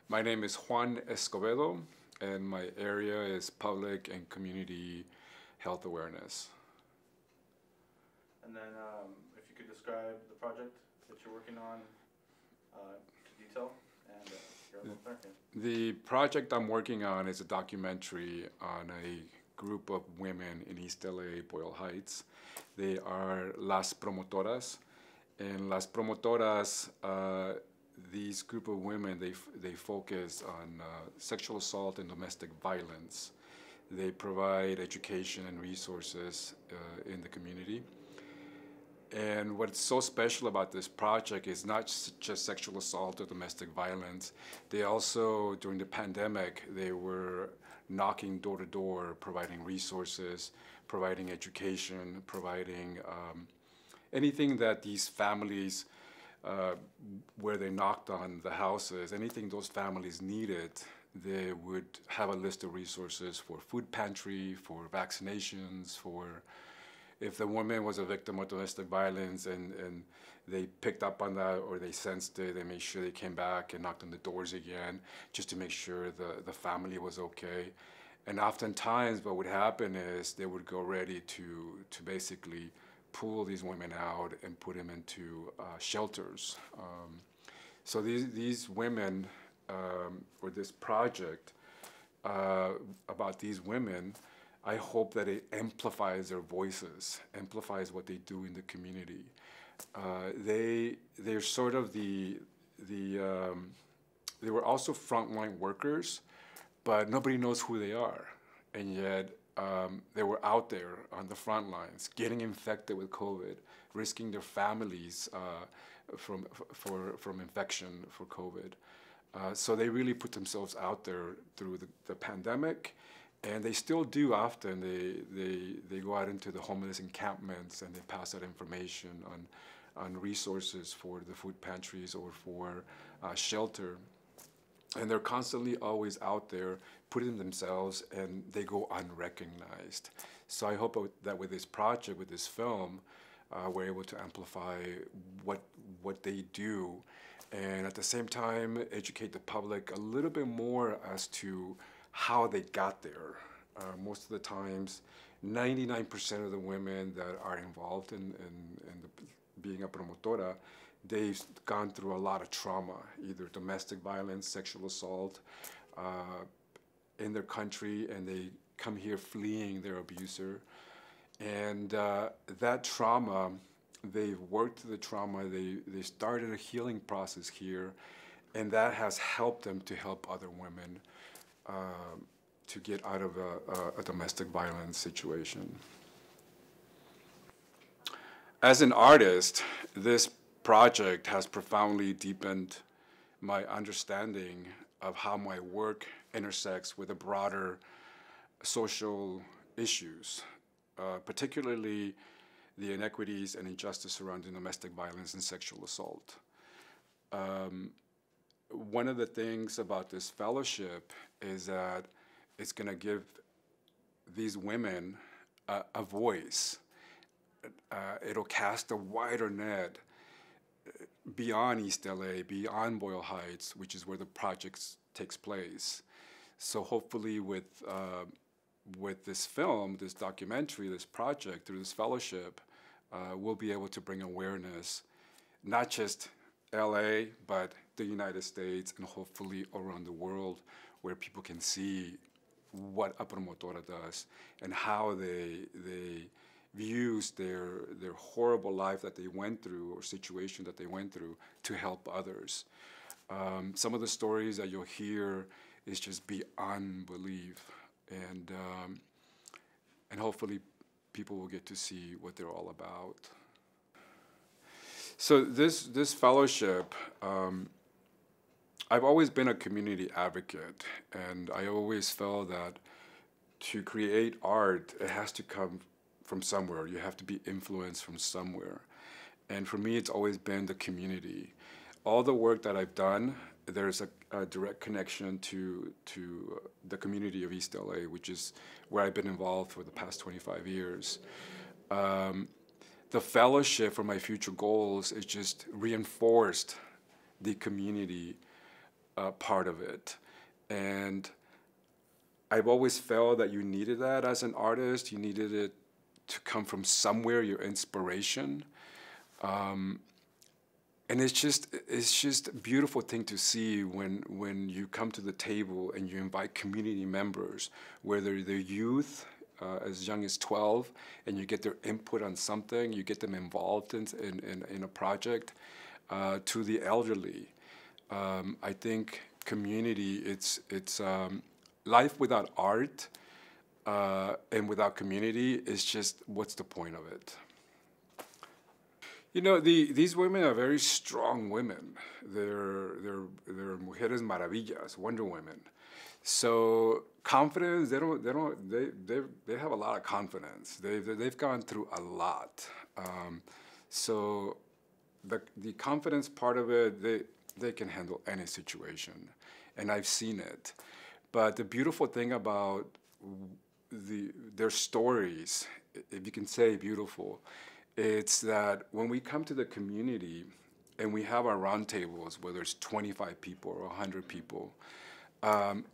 My name is Juan Escobedo, and my area is public and community health awareness. And then if you could describe the project that you're working on to detail and your own there. The project I'm working on is a documentary on a group of women in East LA, Boyle Heights. They are Las Promotoras. And Las Promotoras, these group of women, they focus on sexual assault and domestic violence. They provide education and resources in the community. And what's so special about this project is not just sexual assault or domestic violence. They also, during the pandemic, they were knocking door to door, providing resources, providing education, providing anything that these families, where they knocked on the houses, anything those families needed, they would have a list of resources for food pantry, for vaccinations, for if the woman was a victim of domestic violence and they picked up on that or they sensed it, they made sure they came back and knocked on the doors again just to make sure the family was okay. And oftentimes what would happen is they would go ready to basically pull these women out and put them into shelters. So these women, or this project about these women, I hope that it amplifies their voices, amplifies what they do in the community. They're sort of they were also frontline workers, but nobody knows who they are. And yet they were out there on the front lines, getting infected with COVID, risking their families from infection for COVID. So they really put themselves out there through the pandemic. And they still do often. They go out into the homeless encampments and they pass out information on resources for the food pantries or for shelter. And they're constantly always out there putting themselves, and they go unrecognized. So I hope that with this project, with this film, we're able to amplify what they do, and at the same time educate the public a little bit more as to how they got there. Most of the times, 99% of the women that are involved in being a promotora, they've gone through a lot of trauma, either domestic violence, sexual assault in their country, and they come here fleeing their abuser. And that trauma, they've worked through the trauma, they started a healing process here, and that has helped them to help other women to get out of a domestic violence situation. As an artist, this project has profoundly deepened my understanding of how my work intersects with the broader social issues, particularly the inequities and injustice surrounding domestic violence and sexual assault. One of the things about this fellowship is that it's going to give these women a voice. It'll cast a wider net beyond East LA, beyond Boyle Heights, which is where the project takes place. So hopefully with this film, this documentary, this project, through this fellowship, we'll be able to bring awareness, not just LA, but the United States, and hopefully around the world, where people can see what a promotora does and how they use their horrible life that they went through or situation that they went through to help others. Some of the stories that you'll hear is just beyond belief, and hopefully people will get to see what they're all about. So this fellowship, I've always been a community advocate, and I always felt that to create art, it has to come from somewhere. You have to be influenced from somewhere. And for me, it's always been the community. All the work that I've done, there's a direct connection to the community of East LA, which is where I've been involved for the past 25 years. The fellowship for my future goals is just reinforced the community part of it. And I've always felt that you needed that as an artist. You needed it to come from somewhere, your inspiration. And it's just a beautiful thing to see when you come to the table and you invite community members, whether they're youth, as young as 12, and you get their input on something, you get them involved in a project, to the elderly. I think community, it's life without art and without community is just, what's the point of it? You know, these women are very strong women. They're mujeres maravillas, Wonder Women. So confidence, they have a lot of confidence. They've gone through a lot. So the confidence part of it, they can handle any situation, and I've seen it. But the beautiful thing about their stories, if you can say beautiful, it's that when we come to the community and we have our roundtables, whether it's 25 people or 100 people,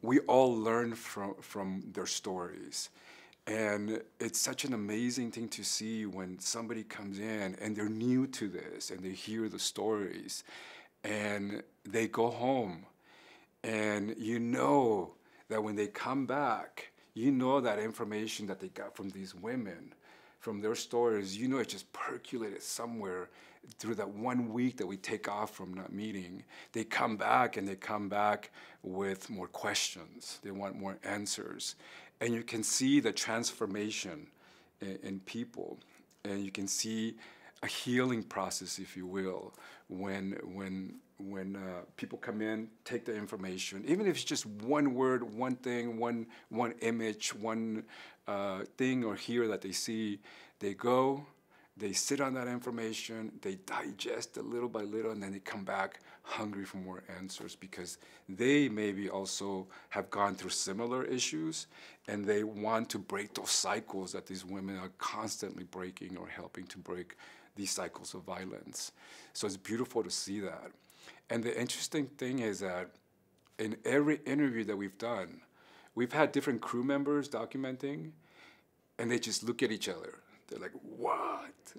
we all learn from their stories. And it's such an amazing thing to see when somebody comes in and they're new to this and they hear the stories and they go home. And you know that when they come back, you know that information that they got from these women, from their stories, you know it just percolated somewhere through that 1 week that we take off from that meeting. They come back and they come back with more questions. They want more answers. And you can see the transformation in people. And you can see a healing process, if you will, when people come in, take the information, even if it's just one word, one thing, one image, one thing or hear that they see, they go, they sit on that information, they digest it little by little, and then they come back hungry for more answers because they maybe also have gone through similar issues and they want to break those cycles that these women are constantly breaking or helping to break these cycles of violence. So it's beautiful to see that. And the interesting thing is that in every interview that we've done, we've had different crew members documenting, and they just look at each other. They're like, what?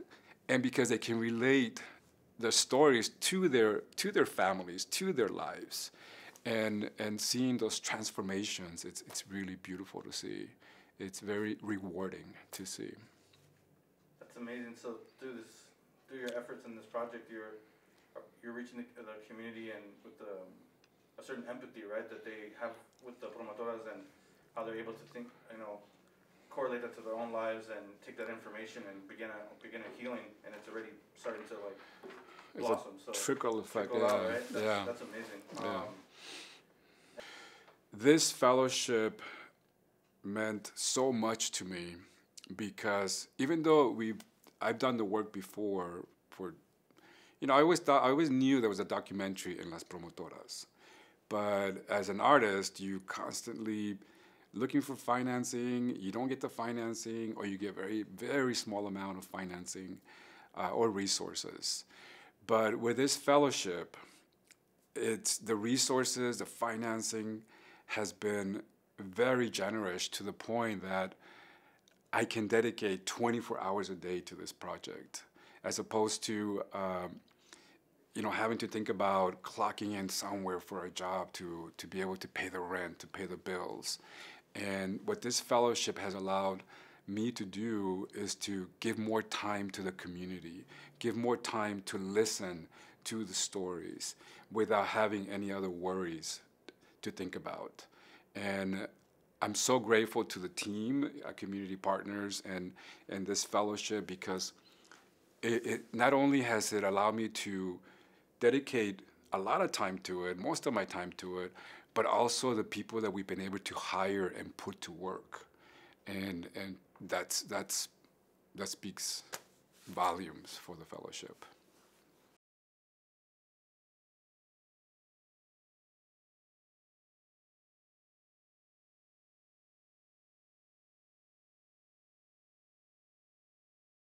And because they can relate the stories to their families, to their lives, and seeing those transformations, it's really beautiful to see. It's very rewarding to see. That's amazing. So through your efforts in this project, you're reaching the community and with a certain empathy, right, that they have with the promotoras and how they're able to think, correlate that to their own lives and take that information and begin a healing, and it's already starting to blossom. It's a trickle effect. Trickle out, right? That's amazing. Yeah. This fellowship meant so much to me because even though I've done the work before for, I always knew there was a documentary in Las Promotoras, but as an artist, you constantly looking for financing, you don't get the financing, or you get very, very small amount of financing or resources. But with this fellowship, it's the resources, the financing has been very generous to the point that I can dedicate 24 hours a day to this project, as opposed to having to think about clocking in somewhere for a job to be able to pay the rent, to pay the bills. And what this fellowship has allowed me to do is to give more time to the community, give more time to listen to the stories without having any other worries to think about. And I'm so grateful to the team, community partners, and this fellowship because it not only has it allowed me to dedicate a lot of time to it, most of my time to it, but also the people that we've been able to hire and put to work. And that speaks volumes for the fellowship.